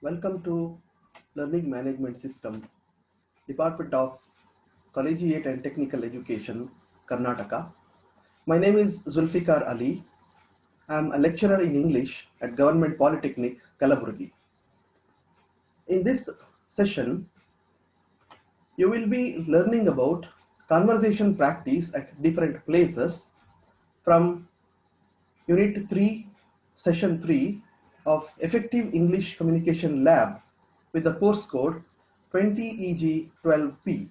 Welcome to Learning Management System, Department of Collegiate and Technical Education, Karnataka. My name is Zulfikar Ali. I am a lecturer in English at Government Polytechnic, Kalaburgi. In this session, you will be learning about conversation practice at different places from Unit 3, Session 3 of Effective English Communication Lab with the course code 20EG12P.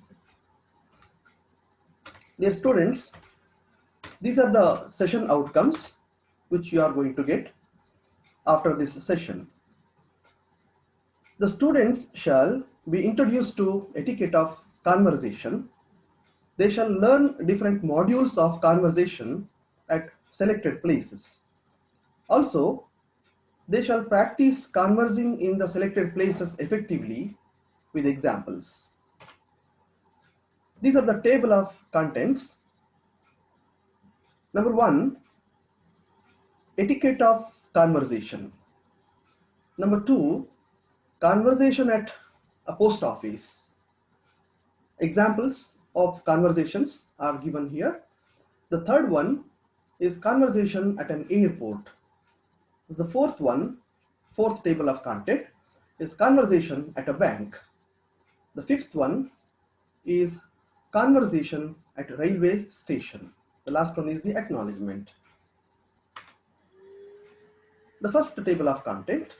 Dear students, these are the session outcomes which you are going to get after this session. The students shall be introduced to etiquette of conversation. They shall learn different modules of conversation at selected places. Also, they shall practice conversing in the selected places effectively with examples. These are the table of contents. Number 1, etiquette of conversation. Number 2, conversation at a post office. Examples of conversations are given here. The third one is conversation at an airport. The fourth one, fourth table of content, is conversation at a bank. The fifth one is conversation at a railway station. The last one is the acknowledgement. The first table of content,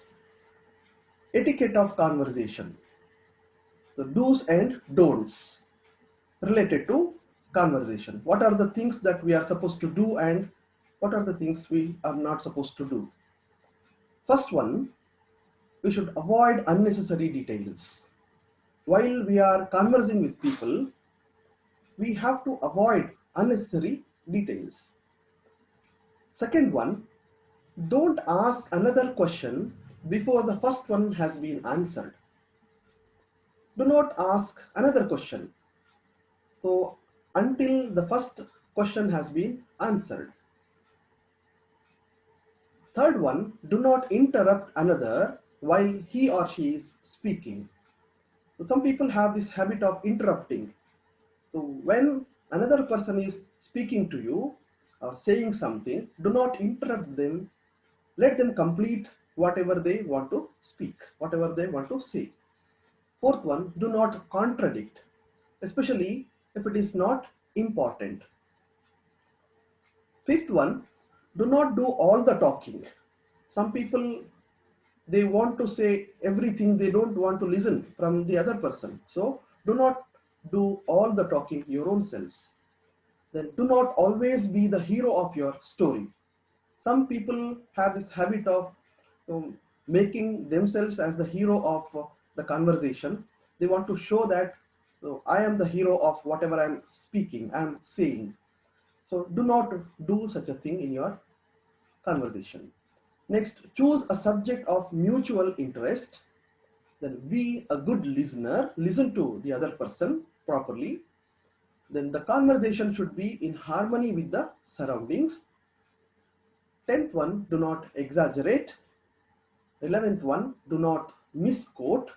etiquette of conversation. The do's and don'ts related to conversation. What are the things that we are supposed to do and what are the things we are not supposed to do? First one, we should avoid unnecessary details. While we are conversing with people, we have to avoid unnecessary details. Second one, don't ask another question before the first one has been answered. Do not ask another question so until the first question has been answered. Third one, do not interrupt another while he or she is speaking. So some people have this habit of interrupting. So when another person is speaking to you or saying something, do not interrupt them. Let them complete whatever they want to speak, whatever they want to say. Fourth one, do not contradict, especially if it is not important. Fifth one, do not do all the talking. Some people, they want to say everything, they don't want to listen from the other person. So do not do all the talking your own selves. Then do not always be the hero of your story. Some people have this habit of making themselves as the hero of the conversation. They want to show that I am the hero of whatever I'm speaking, I'm saying. So do not do such a thing in your conversation. Next, choose a subject of mutual interest. Then be a good listener, listen to the other person properly. Then the conversation should be in harmony with the surroundings. 10th one, do not exaggerate. 11th one, do not misquote.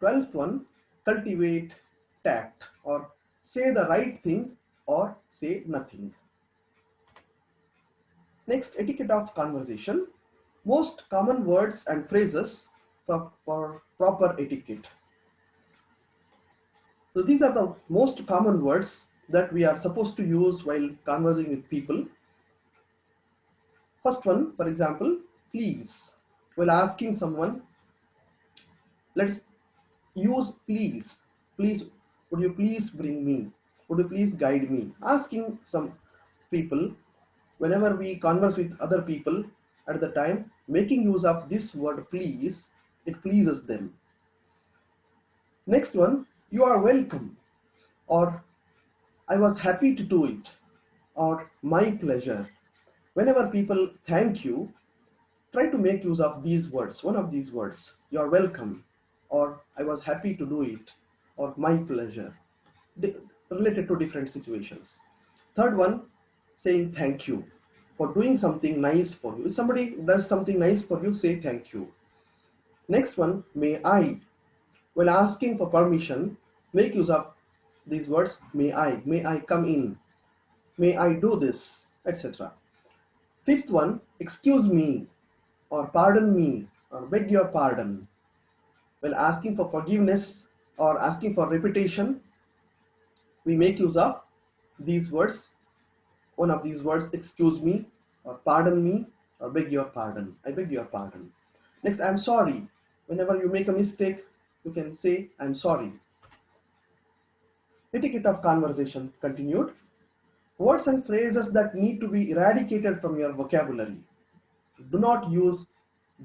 12th one, cultivate tact or say the right thing or say nothing. Next, etiquette of conversation. Most common words and phrases for proper etiquette. So these are the most common words that we are supposed to use while conversing with people. First one, for example, please. While asking someone, let's use please. Please, would you please bring me? Would you please guide me? Asking some people, whenever we converse with other people at the time, making use of this word please, it pleases them. Next one, you are welcome, or I was happy to do it, or my pleasure. Whenever people thank you, try to make use of these words, one of these words, you are welcome, or I was happy to do it, or my pleasure, related to different situations. Third one, saying thank you for doing something nice for you. If somebody does something nice for you, say thank you. Next one, may I. While asking for permission, make use of these words, may I come in, may I do this, etc. Fifth one, excuse me, or pardon me, or beg your pardon. While asking for forgiveness or asking for repetition, we make use of these words. One of these words, excuse me, or pardon me, or beg your pardon. I beg your pardon. Next, I'm sorry. Whenever you make a mistake, you can say, I'm sorry. Etiquette of conversation continued. Words and phrases that need to be eradicated from your vocabulary. Do not use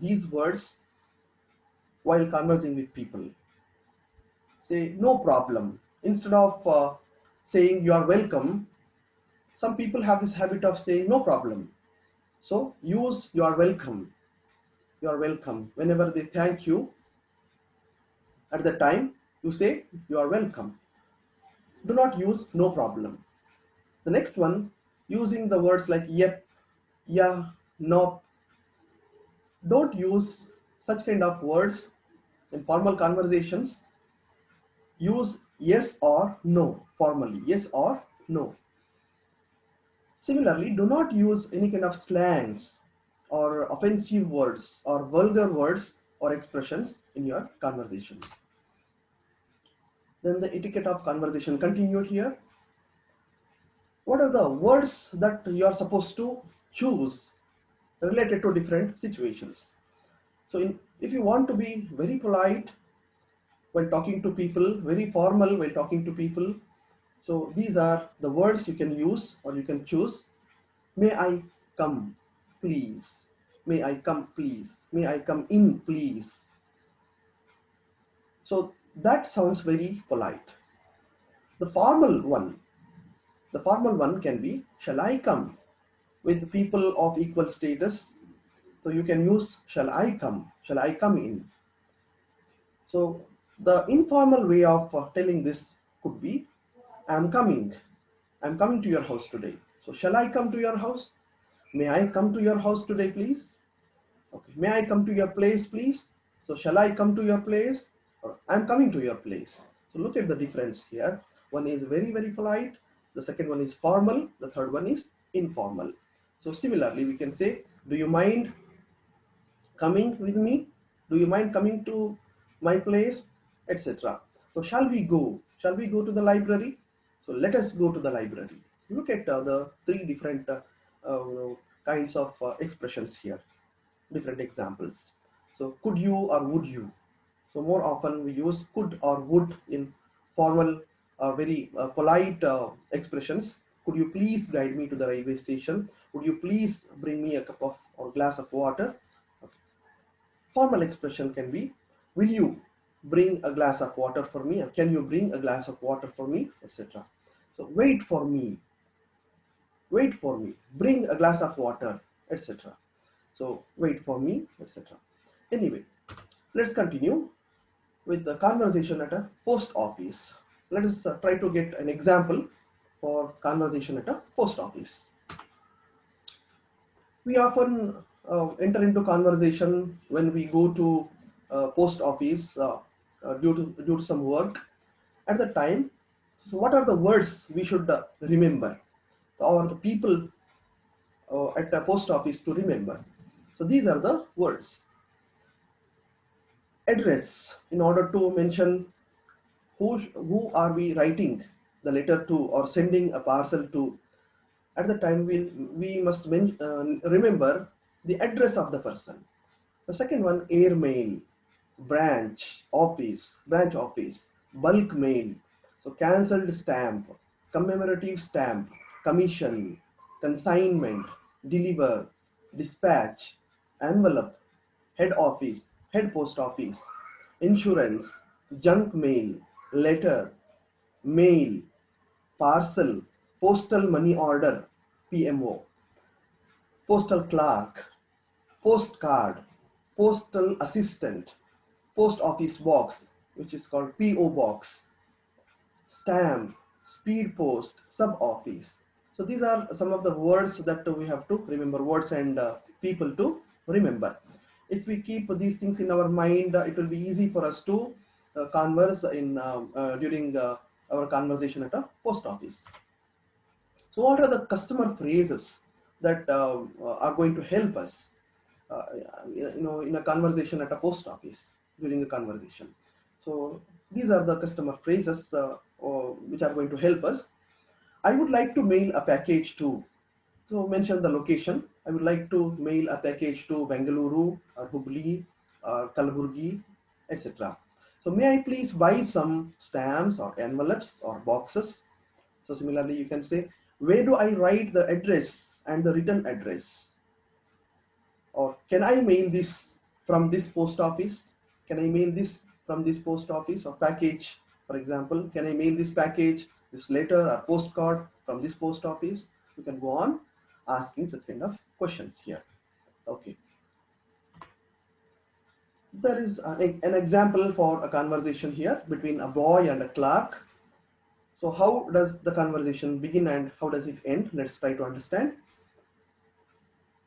these words while conversing with people. Say, no problem. Instead of saying you are welcome, some people have this habit of saying no problem. So use you are welcome. You are welcome. Whenever they thank you, at the time, you say you are welcome. Do not use no problem. The next one, using the words like yep, yeah, no. Don't use such kind of words in formal conversations. Use yes or no formally. Yes or no. Similarly, do not use any kind of slangs or offensive words or vulgar words or expressions in your conversations. Then the etiquette of conversation continued here. What are the words that you are supposed to choose related to different situations? So if you want to be very polite while talking to people, very formal while talking to people, so these are the words you can use or you can choose. May I come, please? May I come, please? May I come in, please? So that sounds very polite. The formal one, the formal one can be, shall I come? With people of equal status, so you can use shall I come? Shall I come in? So the informal way of telling this could be, I'm coming. I'm coming to your house today. So shall I come to your house? May I come to your house today, please? Okay. May I come to your place, please? So shall I come to your place? Or I'm coming to your place. So look at the difference here. One is very, very polite. The second one is formal. The third one is informal. So similarly, we can say, do you mind coming with me? Do you mind coming to my place? Etc. So shall we go? Shall we go to the library? So let us go to the library. Look at the three different kinds of expressions here, different examples. So could you or would you? So more often we use could or would in formal, very polite expressions. Could you please guide me to the railway station? Would you please bring me a cup of or glass of water? Okay. Formal expression can be, will you bring a glass of water for me? Or can you bring a glass of water for me? Etc. So wait for me, bring a glass of water, etc. So wait for me, etc. Anyway, let's continue with the conversation at a post office. Let us try to get an example for conversation at a post office. We often enter into conversation when we go to post office due to some work. At the time, so what are the words we should remember, or the people at the post office to remember? So these are the words. Address, in order to mention who are we writing the letter to or sending a parcel to. At the time, we must remember the address of the person. The second one, air mail, branch office, bulk mail. So cancelled stamp, commemorative stamp, commission, consignment, deliver, dispatch, envelope, head office, head post office, insurance, junk mail, letter, mail, parcel, postal money order, PMO, postal clerk, postcard, postal assistant, post office box, which is called PO box, stamp, speed post, sub office. So these are some of the words that we have to remember, words and people to remember. If we keep these things in our mind, it will be easy for us to converse in during our conversation at a post office. So what are the customer phrases that are going to help us, uh, in a conversation at a post office during a conversation? So these are the customer phrases which are going to help us. I would like to mail a package to. So mention the location. I would like to mail a package to Bengaluru or Hubli or Kalaburgi, etc. So may I please buy some stamps or envelopes or boxes? So similarly, you can say, where do I write the address and the return address? Or can I mail this from this post office? Can I mail this from this post office or package? For example, can I mail this package, this letter or postcard from this post office? You can go on asking such kind of questions here. Okay. There is an example for a conversation here between a boy and a clerk. So how does the conversation begin and how does it end? Let's try to understand.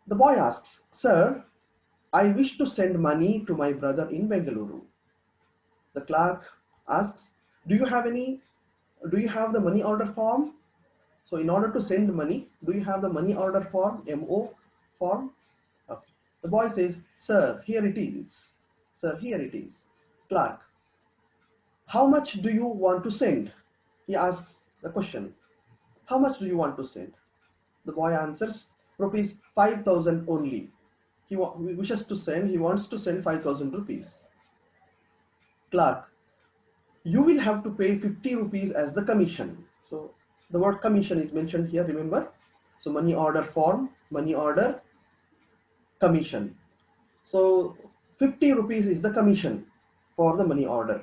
The boy asks, "Sir, I wish to send money to my brother in Bengaluru." The clerk asks, "Do you have the money order form?" So in order to send money, do you have the money order form, MO form? Okay. The boy says, "Sir, here it is. Sir, here it is." Clerk, "How much do you want to send?" He asks the question. "How much do you want to send?" The boy answers, "Rupees 5,000 only." He wishes to send, he wants to send 5,000 rupees. Clerk, "You will have to pay 50 rupees as the commission." So the word commission is mentioned here, remember? So money order form, money order, commission. So 50 rupees is the commission for the money order.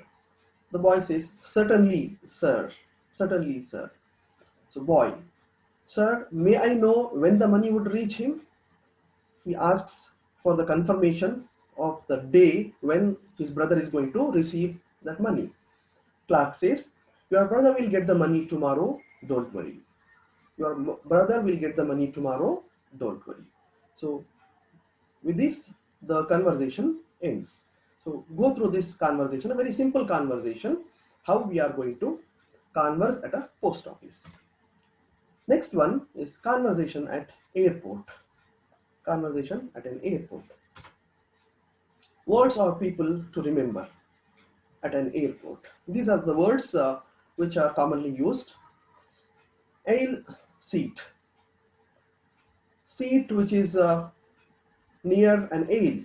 The boy says, "Certainly, sir. Certainly, sir." So boy, "Sir, may I know when the money would reach him?" He asks for the confirmation of the day when his brother is going to receive that money. Clerk says, "Your brother will get the money tomorrow, don't worry. Your brother will get the money tomorrow, don't worry." So with this, the conversation ends. So go through this conversation, a very simple conversation, how we are going to converse at a post office. Next one is conversation at airport. Conversation at an airport. Words or people to remember at an airport. These are the words which are commonly used. Aisle seat. Seat which is near an aisle.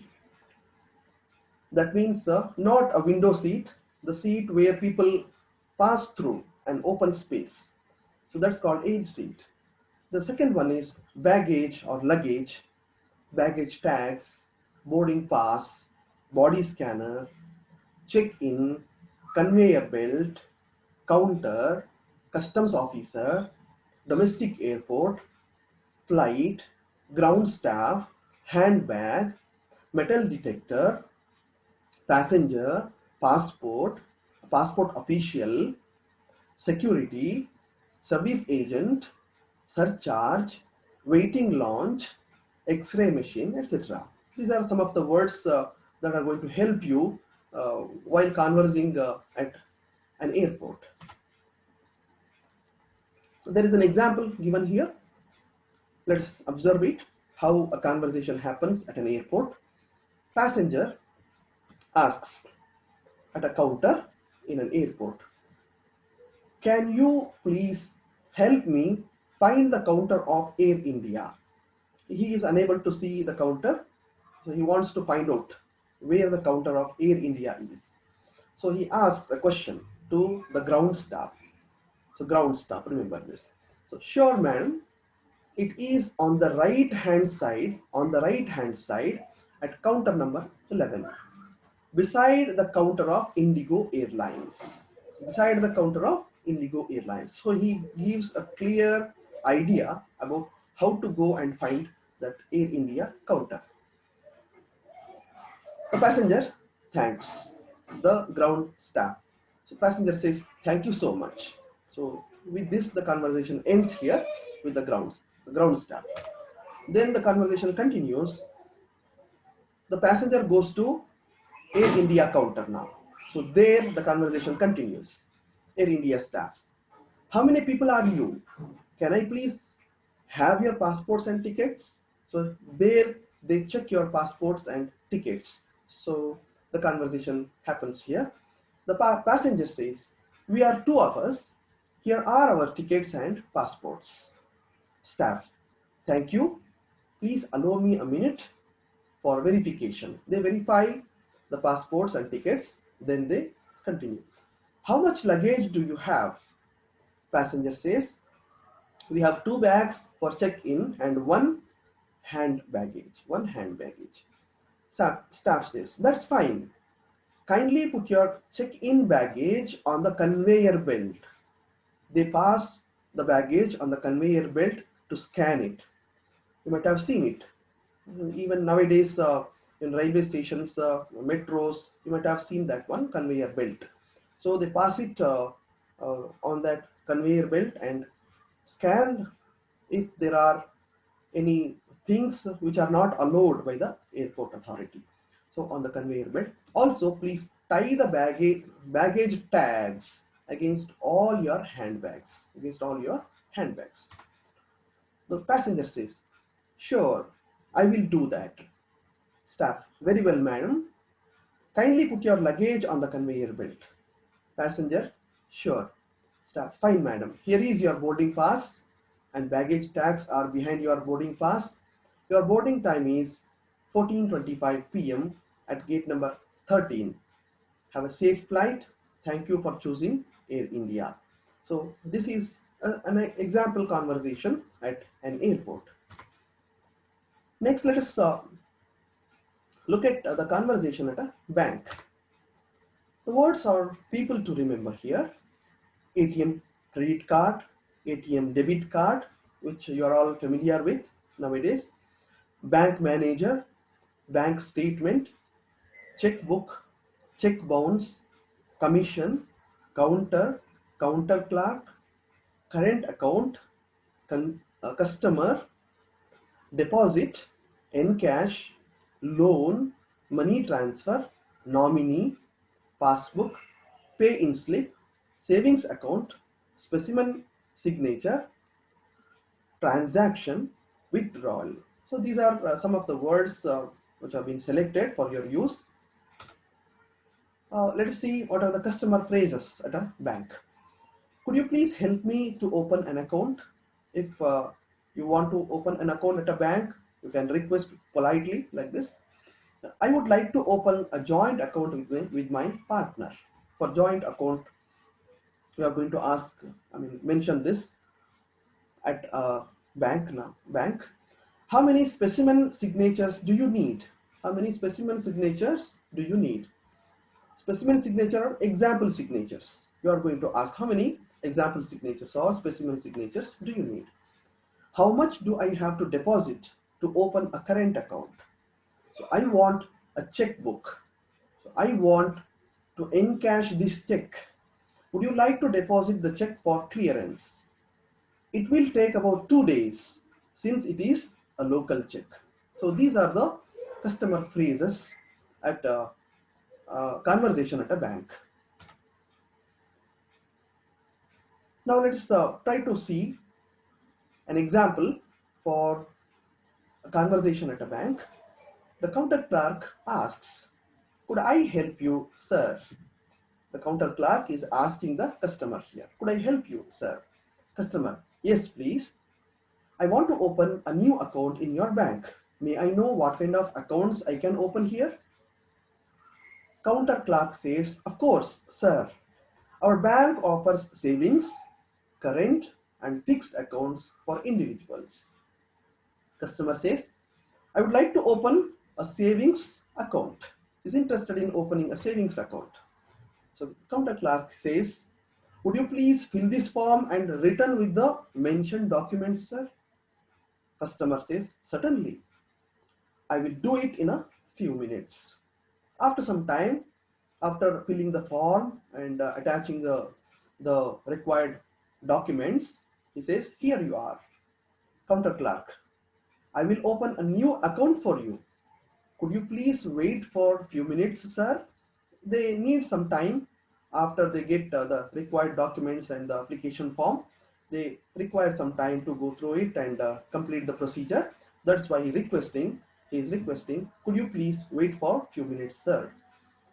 That means not a window seat, the seat where people pass through an open space. So that's called aisle seat. The second one is baggage or luggage, baggage tags, boarding pass, body scanner, check-in, conveyor belt, counter, customs officer, domestic airport, flight, ground staff, handbag, metal detector, passenger, passport, passport official, security, service agent, surcharge, waiting lounge, X-ray machine, etc. These are some of the words that are going to help you while conversing at an airport. So there is an example given here. Let's observe it, how a conversation happens at an airport. Passenger asks at a counter in an airport, "Can you please help me find the counter of Air India?" He is unable to see the counter, so he wants to find out where the counter of Air India is. So he asks a question to the ground staff. So ground staff, remember this. So, "Sure, madam, it is on the right hand side, at counter number 11, beside the counter of Indigo Airlines." Beside the counter of Indigo Airlines. So he gives a clear idea about how to go and find that Air India counter. The passenger thanks the ground staff. So passenger says, "Thank you so much." So with this, the conversation ends here with the ground staff. Then the conversation continues. The passenger goes to Air India counter now. So there the conversation continues. Air India staff. How many people are you? Can I please have your passports and tickets? So there they check your passports and tickets. So the conversation happens here. The passenger says, we are two of us. Here are our tickets and passports. Staff, thank you. Please allow me a minute for verification. They verify the passports and tickets, then they continue. How much luggage do you have? Passenger says, we have two bags for check-in and one hand baggage. Staff says, that's fine. Kindly put your check-in baggage on the conveyor belt. They pass the baggage on the conveyor belt to scan it. You might have seen it. Even nowadays, in railway stations, metros, you might have seen that one conveyor belt. So they pass it on that conveyor belt and scan if there are any things which are not allowed by the airport authority. So on the conveyor belt. Also, please tie the baggage tags against all your handbags. The passenger says, sure, I will do that. Staff, very well, madam. Kindly put your luggage on the conveyor belt. Passenger, sure. Staff, fine, madam. Here is your boarding pass and baggage tags are behind your boarding pass. Your boarding time is 14:25 p.m. at gate number 13. Have a safe flight. Thank you for choosing Air India. So this is an example conversation at an airport. Next, let us look at the conversation at a bank. The words are people to remember here. ATM credit card, ATM debit card, which you are all familiar with nowadays. Bank manager, bank statement, checkbook, check bounce, commission, counter, counter clerk, current account, customer, deposit, encash, loan, money transfer, nominee, passbook, pay-in slip, savings account, specimen signature, transaction, withdrawal. So these are some of the words which have been selected for your use. Let us see what are the customer phrases at a bank. Could you please help me to open an account? If you want to open an account at a bank, you can request politely like this. I would like to open a joint account with my partner. For joint account, we are going to ask, mention this at a bank now. Bank. How many specimen signatures do you need? How many specimen signatures do you need? Specimen signature or example signatures. You are going to ask how many example signatures or specimen signatures do you need? How much do I have to deposit to open a current account? So I want a checkbook. So I want to encash this check. Would you like to deposit the check for clearance? It will take about 2 days since it is a local check. So these are the customer phrases at a conversation at a bank. Now let's try to see an example for a conversation at a bank. The counter clerk asks, could I help you, sir? The counter clerk is asking the customer here, could I help you, sir? Customer, yes, please. I want to open a new account in your bank. May I know what kind of accounts I can open here? Counter clerk says, of course, sir. Our bank offers savings, current and fixed accounts for individuals. Customer says, I would like to open a savings account. Is interested in opening a savings account. So counter clerk says, would you please fill this form and return with the mentioned documents, sir? Customer says, certainly. I will do it in a few minutes. After some time, after filling the form and attaching the required documents, he says, here you are. Counter clerk, I will open a new account for you. Could you please wait for a few minutes, sir? They need some time after they get the required documents and the application form. They require some time to go through it and complete the procedure. That's why he is requesting, could you please wait for a few minutes, sir?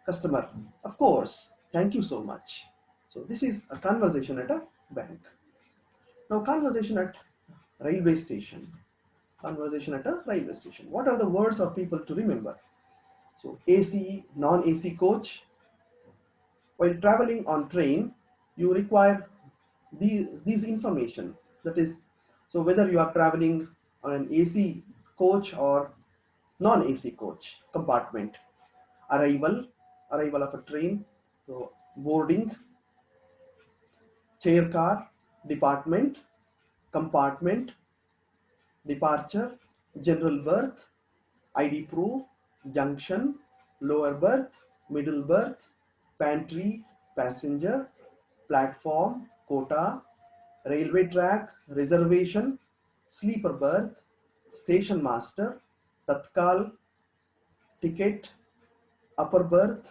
Customer, of course, thank you so much. So this is a conversation at a bank. Now conversation at railway station. Conversation at a railway station. What are the words or people to remember? So AC, non-AC coach. While traveling on train, you require these information. That is, so whether you are traveling on an AC coach or non-AC coach compartment. Arrival, arrival of a train. So boarding, chair car, department, compartment, departure, general berth, ID proof, junction, lower berth, middle berth, pantry, passenger, platform, quota, railway track, reservation, sleeper berth, station master, tatkal, ticket, upper berth,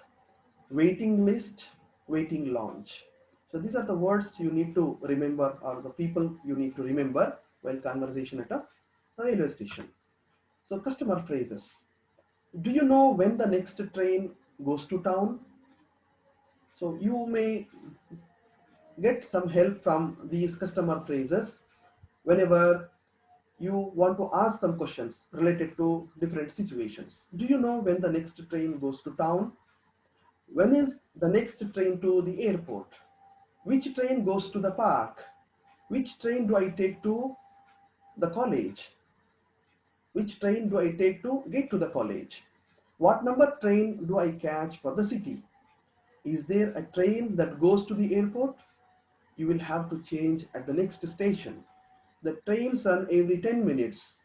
waiting list, waiting lounge. So these are the words you need to remember, or the people you need to remember while conversation at a railway station. So customer phrases. Do you know when the next train goes to town? So you may get some help from these customer phrases whenever you want to ask some questions related to different situations. Do you know when the next train goes to town? When is the next train to the airport? Which train goes to the park? Which train do I take to the college? Which train do I take to get to the college? What number train do I catch for the city? Is there a train that goes to the airport? You will have to change at the next station. The trains run every 10 minutes.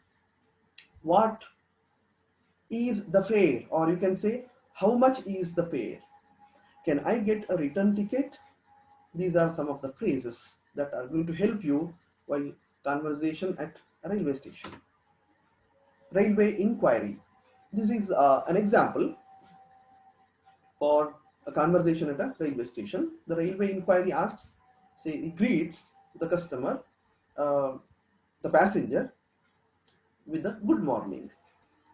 What is the fare? Or you can say, how much is the fare? Can I get a return ticket? These are some of the phrases that are going to help you while conversation at a railway station. Railway inquiry. This is an example for a conversation at a railway station. The railway inquiry asks, say, it greets the customer, uh, the passenger, with a good morning.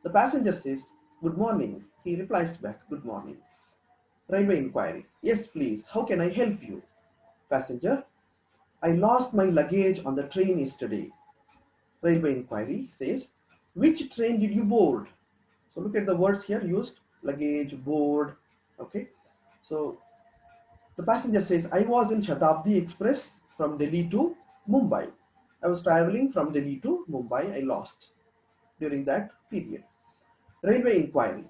The passenger says, good morning. He replies back, good morning. Railway inquiry. Yes, please. How can I help you? Passenger, I lost my luggage on the train yesterday. Railway inquiry says, which train did you board? So look at the words here used, luggage, board. Okay. So the passenger says, I was in Shatabdi Express from Delhi to Mumbai. I was traveling from Delhi to Mumbai. I lost during that period. Railway inquiry.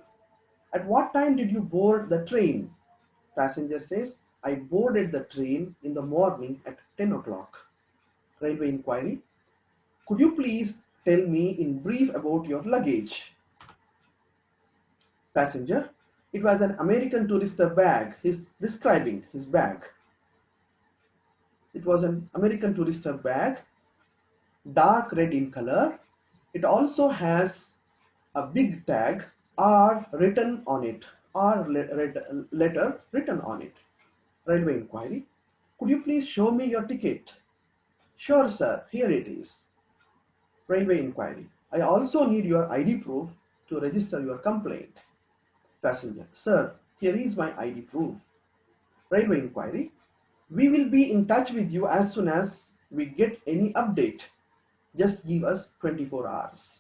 At what time did you board the train? Passenger says, I boarded the train in the morning at 10 o'clock. Railway inquiry. Could you please tell me in brief about your luggage? Passenger. It was an American tourister bag. He's describing his bag. It was an American tourister bag, dark red in color. It also has a big tag R written on it, R letter written on it. Railway inquiry. Could you please show me your ticket? Sure, sir. Here it is. Railway inquiry. I also need your ID proof to register your complaint. Passenger. Sir, here is my ID proof. Railway inquiry. We will be in touch with you as soon as we get any update. Just give us 24 hours.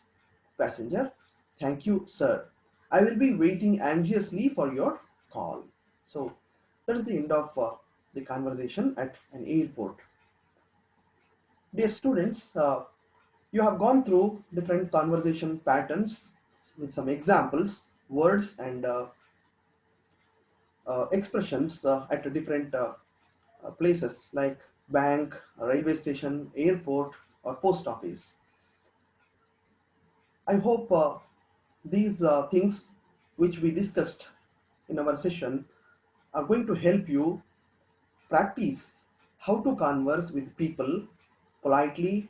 Passenger. Thank you, sir. I will be waiting anxiously for your call. So that is the end of the conversation at an airport. Dear students, you have gone through different conversation patterns with some examples, words and expressions at different places like bank, railway station, airport or post office. I hope these things which we discussed in our session are going to help you practice how to converse with people politely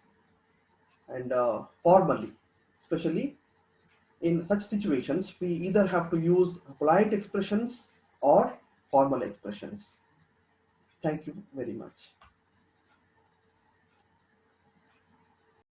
and formally, especially in such situations, we either have to use polite expressions or formal expressions. Thank you very much.